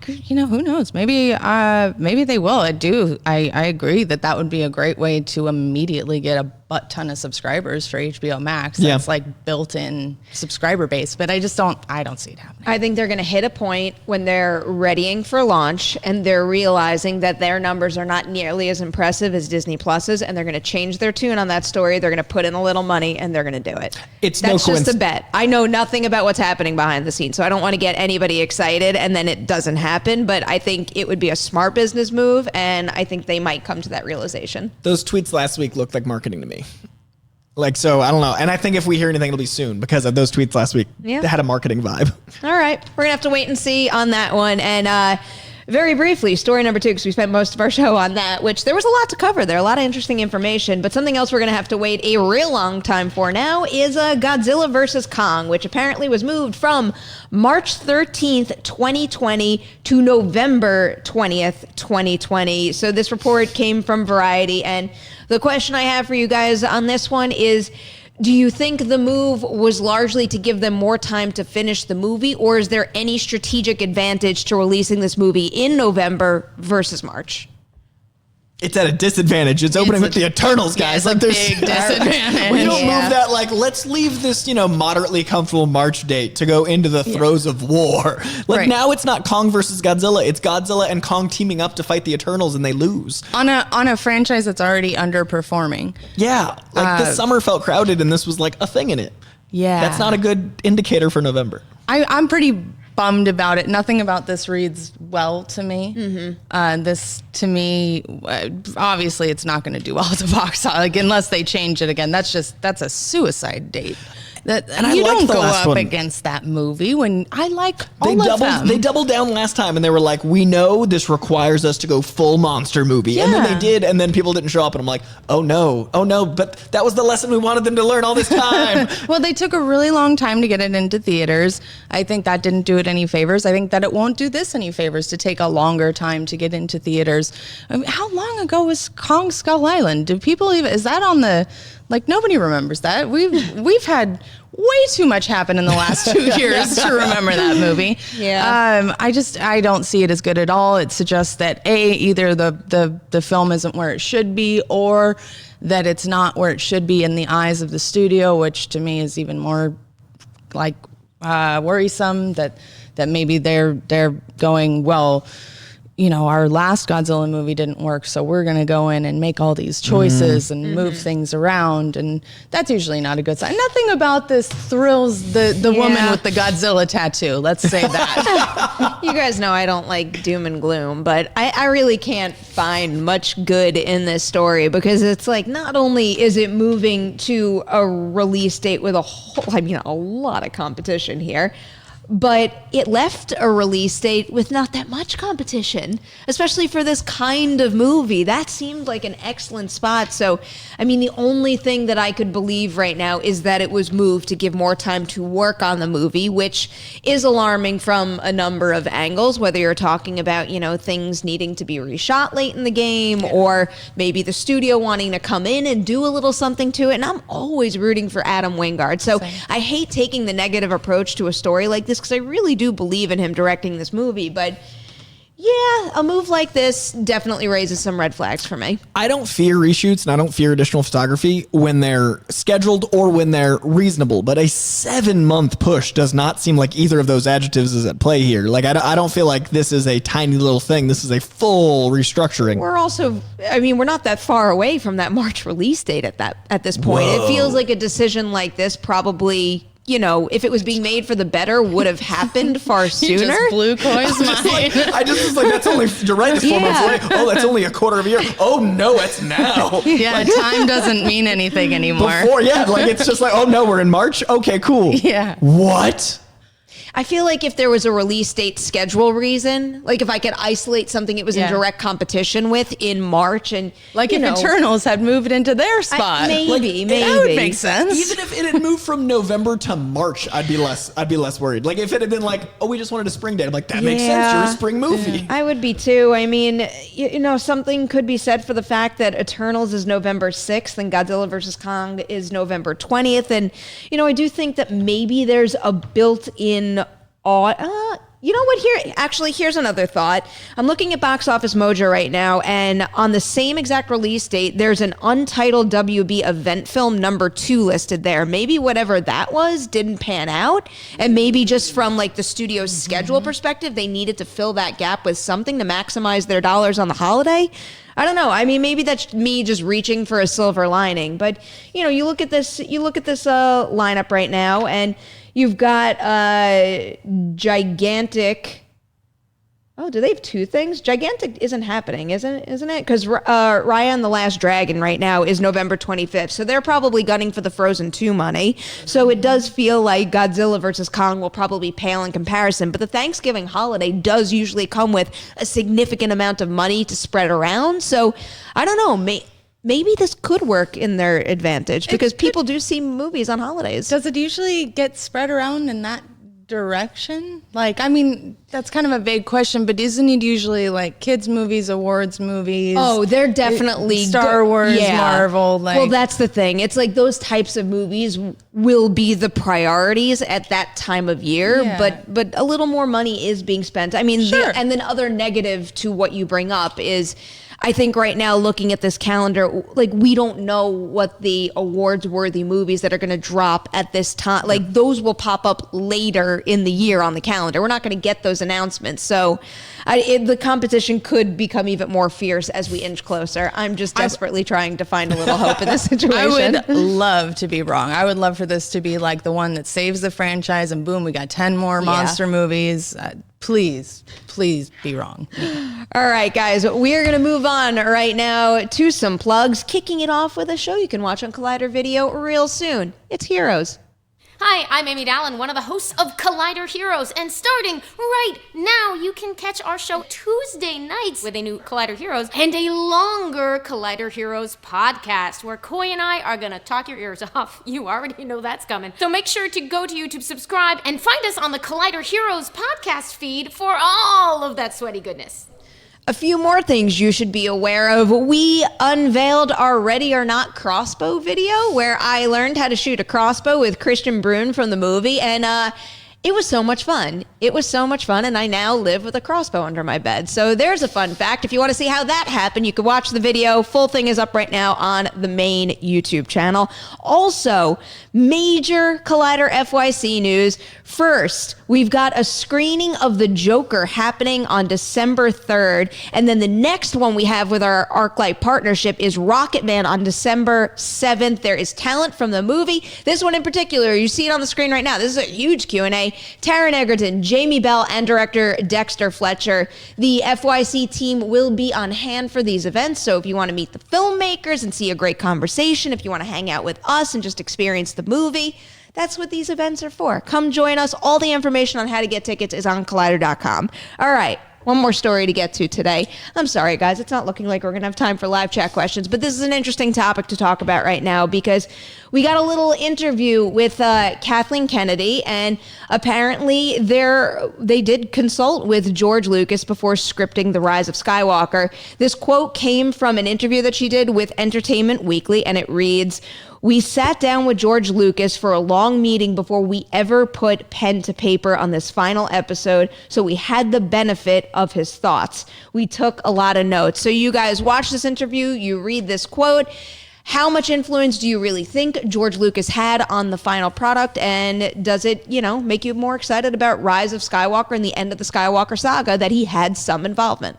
could, who knows? Maybe they will. I agree that would be a great way to immediately get a butt ton of subscribers for HBO Max. That's like built-in subscriber base. But I don't see it happening. I think they're going to hit a point when they're readying for launch and they're realizing that their numbers are not nearly as impressive as Disney Plus's, and they're going to change their tune on that story. They're going to put in a little money and they're going to do it. That's just a bet. I know nothing about what's happening behind the scenes, so I don't want to get anybody excited and then it doesn't happen. But I think it would be a smart business move, and I think they might come to that realization. Those tweets last week looked like marketing to me. So I don't know. And I think if we hear anything, it'll be soon because of those tweets last week. They had a marketing vibe. All right. We're going to have to wait and see on that one. And very briefly, story number 2, because we spent most of our show on that, which there was a lot to cover there, a lot of interesting information. But something else we're going to have to wait a real long time for now is Godzilla vs. Kong, which apparently was moved from March 13th, 2020 to November 20th, 2020. So this report came from Variety. And the question I have for you guys on this one is, do you think the move was largely to give them more time to finish the movie, or is there any strategic advantage to releasing this movie in November versus March? It's at a disadvantage. It's opening with the Eternals, guys. It's a big disadvantage. We don't move that let's leave this, moderately comfortable March date to go into the throes of war. Now it's not Kong versus Godzilla. It's Godzilla and Kong teaming up to fight the Eternals and they lose. On a franchise that's already underperforming. Yeah. This summer felt crowded and this was a thing in it. Yeah. That's not a good indicator for November. I'm pretty bummed about it. Nothing about this reads well to me. Mm-hmm. This, to me, obviously it's not going to do well at the box office, unless they change it again. That's a suicide date. And you don't go up against that movie when I like all of them. They doubled down last time and they were like, we know this requires us to go full monster movie. Yeah. And then they did, and then people didn't show up and I'm like, oh no, but that was the lesson we wanted them to learn all this time. Well, they took a really long time to get it into theaters. I think that didn't do it any favors. I think that it won't do this any favors to take a longer time to get into theaters. I mean, how long ago was Kong Skull Island? Do people even, is that on the, nobody remembers that. We've had way too much happen in the last 2 years to remember that movie. Yeah. I don't see it as good at all. It suggests that either the film isn't where it should be, or that it's not where it should be in the eyes of the studio, which to me is even more worrisome, that maybe they're going, well, our last Godzilla movie didn't work, so we're going to go in and make all these choices and move things around. And that's usually not a good sign. Nothing about this thrills the woman with the Godzilla tattoo. Let's say that. You guys know I don't like doom and gloom, but I really can't find much good in this story, because it's not only is it moving to a release date with a lot of competition here, but it left a release date with not that much competition, especially for this kind of movie. That seemed like an excellent spot. So, the only thing that I could believe right now is that it was moved to give more time to work on the movie, which is alarming from a number of angles, whether you're talking about, things needing to be reshot late in the game, or maybe the studio wanting to come in and do a little something to it. And I'm always rooting for Adam Wingard. So I hate taking the negative approach to a story like this, because I really do believe in him directing this movie. But Yeah, a move like this definitely raises some red flags for me. I don't fear reshoots and I don't fear additional photography when they're scheduled or when they're reasonable, but a 7-month push does not seem like either of those adjectives is at play here. Like, I don't feel like this is a tiny little thing. This is a full restructuring. We're not that far away from that March release date at this point. Whoa. It feels like a decision like this probably, if it was being made for the better, would have happened far sooner. You just blew Coy's mind. I just was like, that's only, you're right, it's 4 months away. Oh, that's only a quarter of a year. Oh, no, it's now. Yeah, time doesn't mean anything anymore. It's just like, oh, no, we're in March? Okay, cool. Yeah. What? I feel like if there was a release date schedule reason, like if I could isolate something it was in direct competition with in March and if Eternals had moved into their spot. Maybe. That would make sense. Even if it had moved from November to March, I'd be less worried. Like if it had been like, oh, we just wanted a spring date. I'm like, that makes sense. You're a spring movie. I would be too. I mean, something could be said for the fact that Eternals is November 6th and Godzilla vs. Kong is November 20th. And, I do think that maybe there's a built-in you know what? Here's another thought. I'm looking at Box Office Mojo right now, and on the same exact release date, there's an untitled WB event film number 2 listed there. Maybe whatever that was didn't pan out, and maybe just from like the studio's schedule perspective, they needed to fill that gap with something to maximize their dollars on the holiday. I don't know. I mean, maybe that's me just reaching for a silver lining. But you look at this lineup right now, and you've got Gigantic. Oh, do they have 2 things? Gigantic isn't happening, isn't it? Because Raya and the Last Dragon right now is November 25th. So they're probably gunning for the Frozen 2 money. So it does feel like Godzilla vs. Kong will probably pale in comparison. But the Thanksgiving holiday does usually come with a significant amount of money to spread around. So I don't know. Maybe this could work in their advantage because people do see movies on holidays. Does it usually get spread around in that direction? That's kind of a vague question, but isn't it usually like kids movies, awards movies? Oh, they're definitely Star Wars, Marvel. Well, that's the thing. It's like those types of movies will be the priorities at that time of year, but a little more money is being spent. I mean, sure. And then other negative to what you bring up is, I think right now looking at this calendar, like we don't know what the awards worthy movies that are going to drop at this time, like those will pop up later in the year on the calendar. We're not going to get those announcements. So the competition could become even more fierce as we inch closer. I'm just desperately trying to find a little hope in this situation. I would love to be wrong. I would love for this to be like the one that saves the franchise and boom, we got 10 more monster movies. Please be wrong. All right, guys, we are going to move on right now to some plugs, kicking it off with a show you can watch on Collider Video real soon. It's Heroes. Hi, I'm Amy Dallin, one of the hosts of Collider Heroes, and starting right now, you can catch our show Tuesday nights with a new Collider Heroes and a longer Collider Heroes podcast, where Coy and I are gonna talk your ears off. You already know that's coming. So make sure to go to YouTube, subscribe, and find us on the Collider Heroes podcast feed for all of that sweaty goodness. A few more things you should be aware of. We unveiled our Ready or Not crossbow video where I learned how to shoot a crossbow with Christian Brune from the movie, and it was so much fun. And I now live with a crossbow under my bed. So there's a fun fact. If you want to see how that happened, you can watch the video. Full thing is up right now on the main YouTube channel. Also, major Collider FYC news. First, we've got a screening of The Joker happening on December 3rd. And then the next one we have with our ArcLight partnership is Rocketman on December 7th. There is talent from the movie. This one in particular, you see it on the screen right now. This is a huge Q&A. Taron Egerton, Jamie Bell, and director Dexter Fletcher. The FYC team will be on hand for these events. So if you want to meet the filmmakers and see a great conversation, if you want to hang out with us and just experience the movie, that's what these events are for. Come join us. All the information on how to get tickets is on Collider.com. All right. One more story to get to today. I'm sorry, guys. It's not looking like we're going to have time for live chat questions, but this is an interesting topic to talk about right now because we got a little interview with Kathleen Kennedy, and apparently they did consult with George Lucas before scripting The Rise of Skywalker. This quote came from an interview that she did with Entertainment Weekly, and it reads, We sat down with George Lucas for a long meeting before we ever put pen to paper on this final episode, so we had the benefit of his thoughts. We took a lot of notes. So you guys watch this interview, you read this quote. How much influence do you really think George Lucas had on the final product? And does it, make you more excited about Rise of Skywalker and the end of the Skywalker saga that he had some involvement?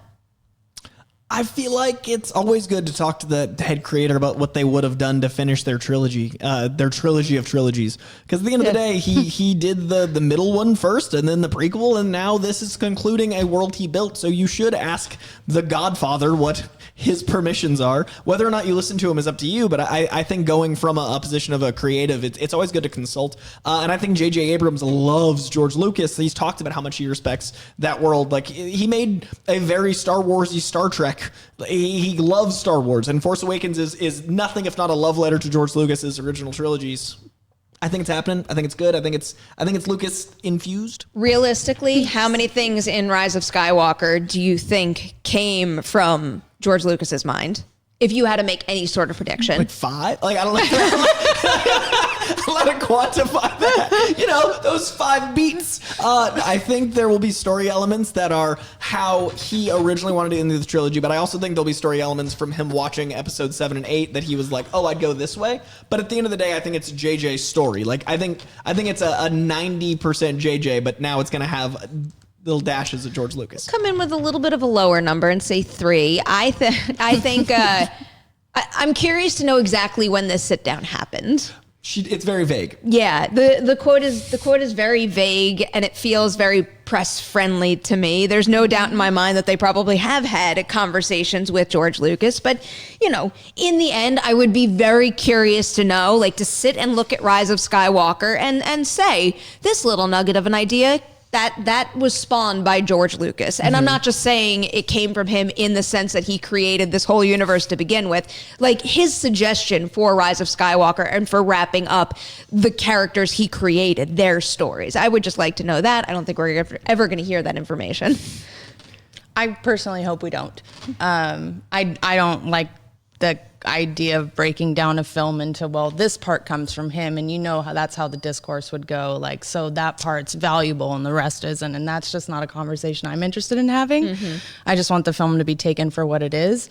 I feel like it's always good to talk to the head creator about what they would have done to finish their trilogy of trilogies. Because at the end of the day, he did the middle one first and then the prequel, and now this is concluding a world he built. So you should ask the Godfather what his permissions are. Whether or not you listen to him is up to you, but I think going from a position of a creative, it's always good to consult. And I think J.J. Abrams loves George Lucas. He's talked about how much he respects that world. Like, he made a very Star Wars-y Star Trek. He loves Star Wars, and Force Awakens is nothing if not a love letter to George Lucas's original trilogies. I think it's happening. I think it's good. I think it's Lucas infused. Realistically, how many things in Rise of Skywalker do you think came from George Lucas's mind? If you had to make any sort of prediction. Like 5? Like, I don't let it quantify that. Those 5 beats. I think there will be story elements that are how he originally wanted to end the trilogy, but I also think there'll be story elements from him watching episode 7 and 8 that he was like, oh, I'd go this way. But at the end of the day, I think it's JJ's story. Like, I think it's a 90% JJ, but now it's going to have little dashes of George Lucas. Come in with a little bit of a lower number and say 3. I think I'm curious to know exactly when this sit down happened. It's very vague. Yeah, the quote is very vague, and it feels very press friendly to me. There's no doubt in my mind that they probably have had conversations with George Lucas, but in the end, I would be very curious to know, like, to sit and look at Rise of Skywalker and say, this little nugget of an idea that was spawned by George Lucas. And I'm not just saying it came from him in the sense that he created this whole universe to begin with. Like, his suggestion for Rise of Skywalker and for wrapping up the characters he created, their stories. I would just like to know that. I don't think we're ever going to hear that information. I personally hope we don't. I don't like the idea of breaking down a film into, well, this part comes from him, and that's how the discourse would go, like, so that part's valuable and the rest isn't, and that's just not a conversation I'm interested in having. I just want the film to be taken for what it is.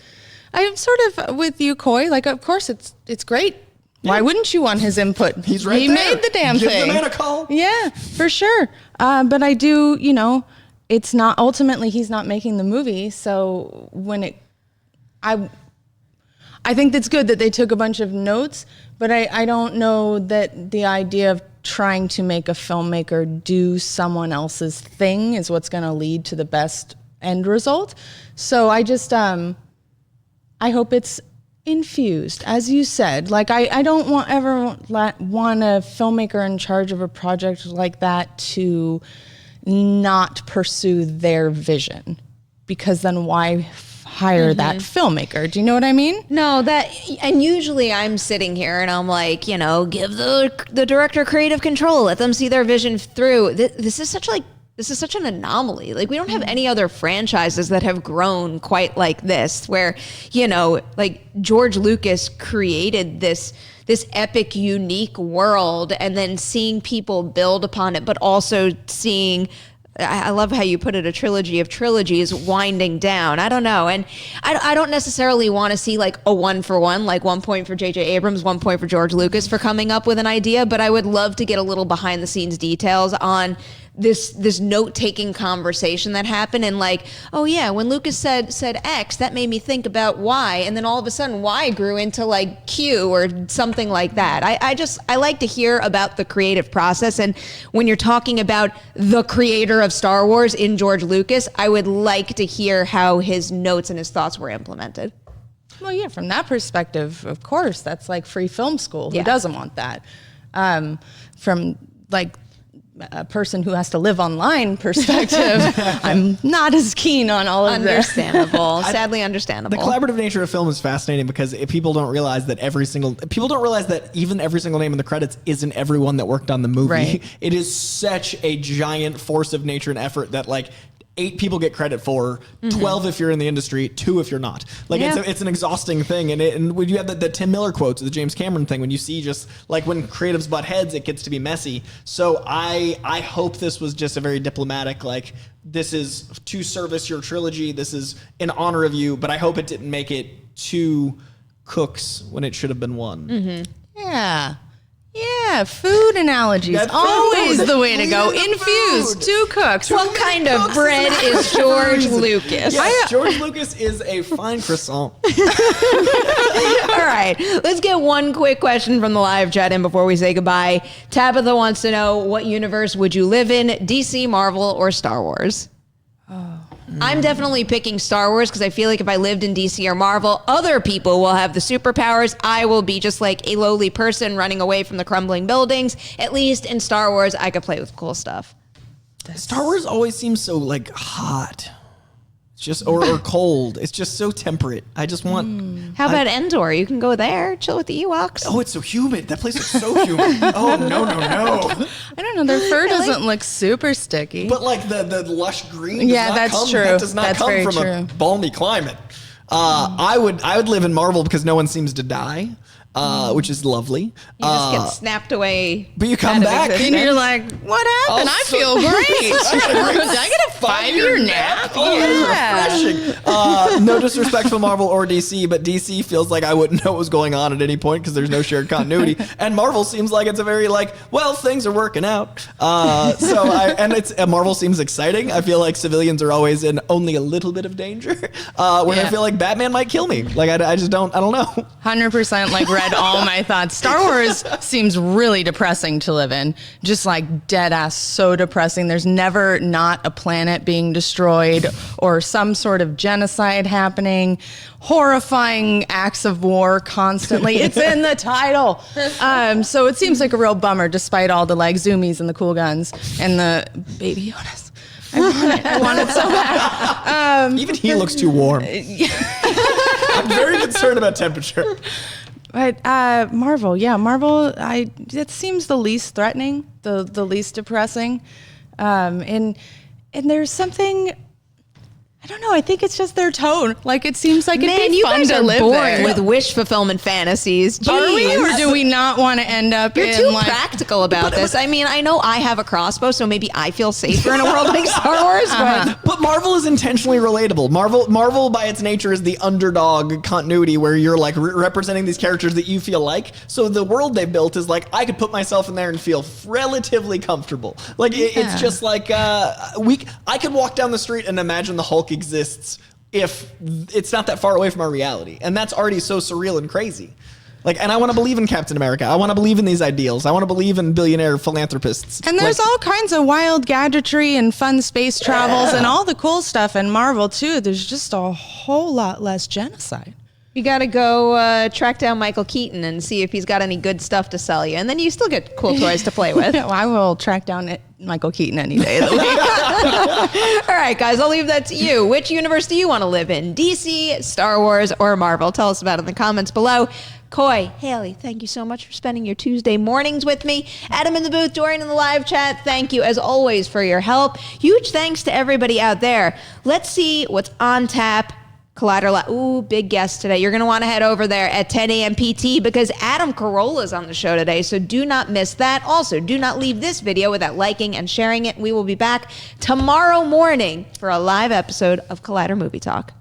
I'm sort of with you, Coy, like, of course it's great. Why wouldn't you want his input? He's right He there. made the damn Give thing. the man a call. Yeah, for sure. But I do, it's not, ultimately he's not making the movie, so when I think that's good that they took a bunch of notes, but I don't know that the idea of trying to make a filmmaker do someone else's thing is what's going to lead to the best end result. So I just, I hope it's infused, as you said. Like, I don't ever want a filmmaker in charge of a project like that to not pursue their vision, because then why hire that filmmaker? Do you know what I mean? No, and usually I'm sitting here and I'm like, give the director creative control, let them see their vision through. This is such an anomaly. Like, we don't have any other franchises that have grown quite like this, where, like, George Lucas created this epic, unique world, and then seeing people build upon it, but also seeing, I love how you put it, a trilogy of trilogies winding down. I don't know. And I don't necessarily want to see like a 1-for-1, like 1 point for J.J. Abrams, 1 point for George Lucas for coming up with an idea, but I would love to get a little behind the scenes details on this note-taking conversation that happened, and like, oh yeah, when Lucas said X, that made me think about Y, and then all of a sudden Y grew into like Q or something like that. I like to hear about the creative process, and when you're talking about the creator of Star Wars in George Lucas, I would like to hear how his notes and his thoughts were implemented. Well, yeah, from that perspective, of course, that's like free film school. Who Yeah. doesn't want that? From like a person who has to live online perspective, I'm not as keen on all of this. Understandable. Sadly understandable. The collaborative nature of film is fascinating because people don't realize that even every single name in the credits isn't everyone that worked on the movie. Right. It is such a giant force of nature and effort that like 8 people get credit for, 12 if you're in the industry, 2 if you're not. Like it's an exhausting thing. And when you have the Tim Miller quotes, the James Cameron thing, when you see just like when creatives butt heads, it gets to be messy. So I hope this was just a very diplomatic, like, this is to service your trilogy. This is in honor of you, but I hope it didn't make it 2 cooks when it should have been 1. Yeah, food analogies. That's always food. the way to go. Leave the Infused, food. 2 cooks. What kind of bread is George Lucas? Yes, George Lucas is a fine croissant. All right, let's get one quick question from the live chat in before we say goodbye. Tabitha wants to know, what universe would you live in, DC, Marvel, or Star Wars? I'm definitely picking Star Wars because I feel like if I lived in DC or Marvel, other people will have the superpowers. I will be just like a lowly person running away from the crumbling buildings. At least in Star Wars, I could play with cool stuff. Star Wars always seems so like hot. It's just or cold. It's just so temperate. I just want. How about Endor? You can go there, chill with the Ewoks. Oh, it's so humid. That place is so humid. Oh no. I don't know. Their fur doesn't look super sticky. But like the lush green. Yeah, that's true. That does not That's come very from true. a balmy climate. I would live in Marvel because no one seems to die, which is lovely. You just get snapped away. But you come out of back existence. And you're like, what happened? I feel great. I get a 5-year nap. Refreshing. No disrespect for Marvel or DC, but DC feels like I wouldn't know what was going on at any point because there's no shared continuity. And Marvel seems like it's a very like, well, things are working out. Marvel seems exciting. I feel like civilians are always in only a little bit of danger. When I feel like Batman might kill me. Like I don't know. 100% like read all my thoughts. Star Wars seems really depressing to live in. Just like dead ass so depressing. There's never not a planet being destroyed or some sort of genocide happening. Horrifying acts of war constantly. It's in the title. So it seems like a real bummer despite all the like zoomies and the cool guns and the baby Yodas. I want it so bad. Even he looks too warm. I'm very concerned about temperature. But Marvel, it seems the least threatening, the least depressing, and there's something. I don't know. I think it's just their tone. Like it seems like it'd be you fun guys to are live boring there. with wish fulfillment fantasies. Are we, Jeez. or do we not want to end up You're in too like? practical about this. I mean, I know I have a crossbow, so maybe I feel safer in a world like Star Wars. But Marvel is intentionally relatable. Marvel by its nature is the underdog continuity where you're like representing these characters that you feel like. So the world they built is like I could put myself in there and feel relatively comfortable. Like it's just like I could walk down the street and imagine the Hulk exists if it's not that far away from our reality, and that's already so surreal and crazy. Like, and I want to believe in Captain America. I want to believe in these ideals. I want to believe in billionaire philanthropists. And there's all kinds of wild gadgetry and fun space travels and all the cool stuff in Marvel too. There's just a whole lot less genocide. You got to go track down Michael Keaton and see if he's got any good stuff to sell you. And then you still get cool toys to play with. Well, I will track down Michael Keaton any day of the week. All right, guys, I'll leave that to you. Which universe do you want to live in? DC, Star Wars, or Marvel? Tell us about it in the comments below. Coy, Haleigh, thank you so much for spending your Tuesday mornings with me. Adam in the booth, Dorian in the live chat, thank you as always for your help. Huge thanks to everybody out there. Let's see what's on tap. Collider Ooh, big guest today. You're going to want to head over there at 10 a.m. PT because Adam Carolla's on the show today, so do not miss that. Also, do not leave this video without liking and sharing it. We will be back tomorrow morning for a live episode of Collider Movie Talk.